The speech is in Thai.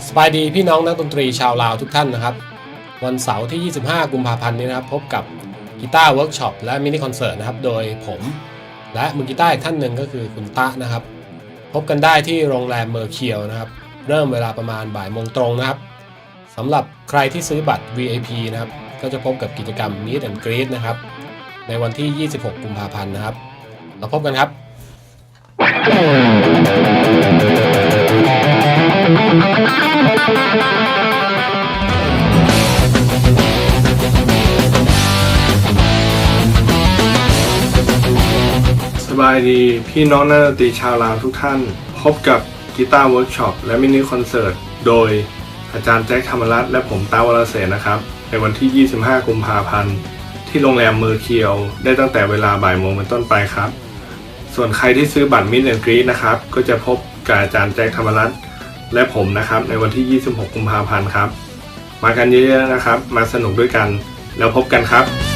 สบายดีพี่น้องนักดนตรีชาวลาวทุกท่านนะครับวันเสาร์ที่ 25 กุมภาพันธ์นี้นะครับพบกับกีตาร์เวิร์กช็อปและมินิคอนเสิร์ตนะครับโดยผมและมือกีตาร์อีกท่านหนึ่งก็คือคุณตะนะครับพบกันได้ที่โรงแรมเมอร์เคียวนะครับเริ่มเวลาประมาณบ่ายโมงตรงนะครับสำหรับใครที่ซื้อบัตร VIP นะครับก็จะพบกับกิจกรรม Meet and Greet นะครับในวันที่ 26 กุมภาพันธ์นะครับเราพบกันครับสบายดีพี่น้องนักดนตรีชาวลาวทุกท่านพบกับกีตาร์เวิร์กช็อปและมินิคอนเสิร์ตโดยอาจารย์แจ็คธรรมรัตน์และผมตาวรเสนนะครับในวันที่ 25 กุมภาพันธ์ที่โรงแรมเมอร์เคียวได้ตั้งแต่เวลาบ่ายโมงเป็นต้นไปครับส่วนใครที่ซื้อบัตรมิดแอนด์กรีดนะครับก็จะพบกับอาจารย์แจ็คธรรมรัตน์และผมนะครับในวันที่ 26 กุมภาพันธ์ครับมากันเยอะๆนะครับมาสนุกด้วยกันแล้วพบกันครับ